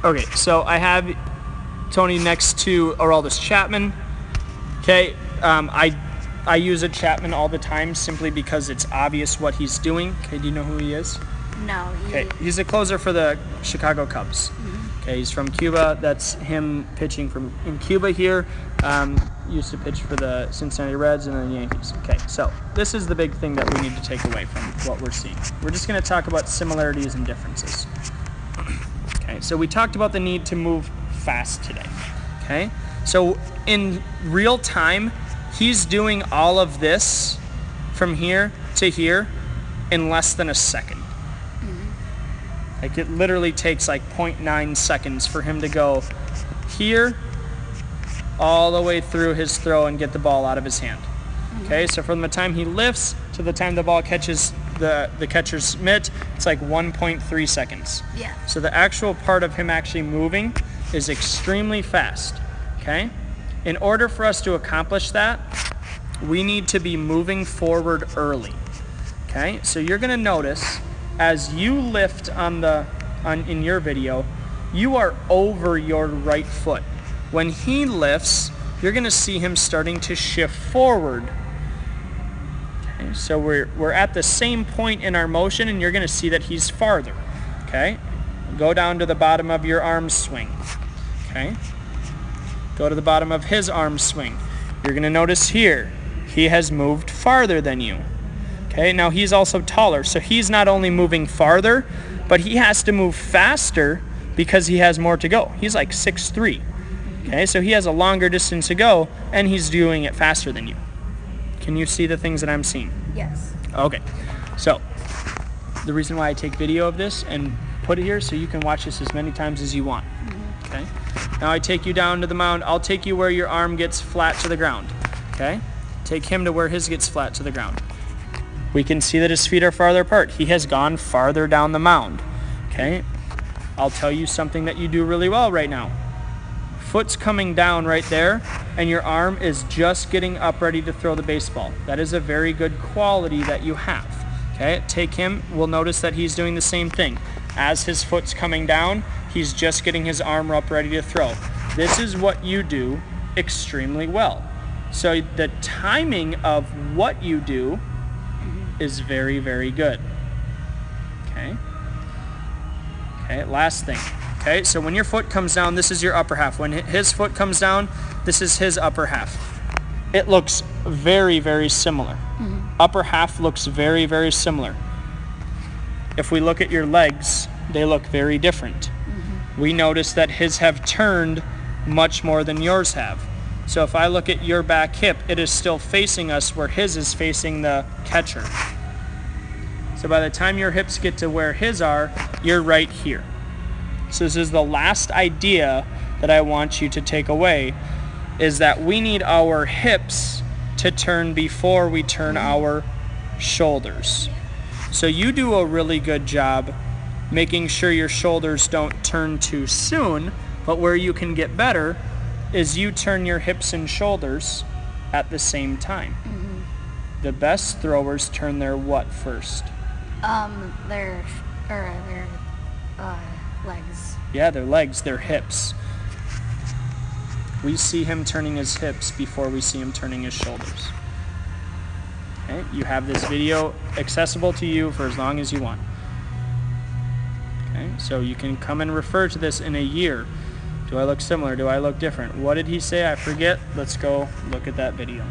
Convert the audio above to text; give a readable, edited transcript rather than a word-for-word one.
Okay, so I have Tony next to Aroldis Chapman. Okay, I use a Chapman all the time simply because it's obvious what he's doing. Okay, do you know who he is? No. Okay, he's a closer for the Chicago Cubs. Mm-hmm. Okay, he's from Cuba. That's him pitching from in Cuba here. Used to pitch for the Cincinnati Reds and the Yankees. Okay, so this is the big thing that we need to take away from what we're seeing. We're just going to talk about similarities and differences. Okay, so we talked about the need to move fast today. Okay, so in real time, he's doing all of this from here to here in less than a second. Like it literally takes like 0.9 seconds for him to go here all the way through his throw and get the ball out of his hand. Okay, so from the time he lifts to the time the ball catches the catcher's mitt, it's like 1.3 seconds. Yeah. So the actual part of him actually moving is extremely fast. Okay? In order for us to accomplish that, we need to be moving forward early. Okay? So you're going to notice as you lift in your video, you are over your right foot. When he lifts, you're going to see him starting to shift forward. Okay, so we're at the same point in our motion, and you're going to see that he's farther. Okay? Go down to the bottom of your arm swing. Okay? Go to the bottom of his arm swing. You're going to notice here, he has moved farther than you. Okay, now he's also taller, so he's not only moving farther, but he has to move faster because he has more to go. He's like 6'3". Okay, so he has a longer distance to go, and he's doing it faster than you. Can you see the things that I'm seeing? Yes. Okay, so the reason why I take video of this and put it here so you can watch this as many times as you want. Okay, now I take you down to the mound. I'll take you where your arm gets flat to the ground. Okay, take him to where his gets flat to the ground. We can see that his feet are farther apart. He has gone farther down the mound. Okay, I'll tell you something that you do really well right now. Foot's coming down right there, and your arm is just getting up ready to throw the baseball. That is a very good quality that you have. Okay, take him. We'll notice that he's doing the same thing. As his foot's coming down, he's just getting his arm up ready to throw. This is what you do extremely well. So the timing of what you do is very, very good. Okay. Okay, last thing. Okay, so when your foot comes down, this is your upper half. When his foot comes down, this is his upper half. It looks very, very similar. Upper half looks very, very similar. If we look at your legs, they look very different. We notice that his have turned much more than yours have. So if I look at your back hip, it is still facing us where his is facing the catcher. So by the time your hips get to where his are, you're right here. So this is the last idea that I want you to take away, is that we need our hips to turn before we turn our shoulders. So you do a really good job making sure your shoulders don't turn too soon, but where you can get better is you turn your hips and shoulders at the same time. The best throwers turn their what first? Their legs. Yeah, their legs, their hips. We see him turning his hips before we see him turning his shoulders. Okay, you have this video accessible to you for as long as you want. Okay, so you can come and refer to this in a year. Do I look similar? Do I look different? What did he say? I forget. Let's go look at that video.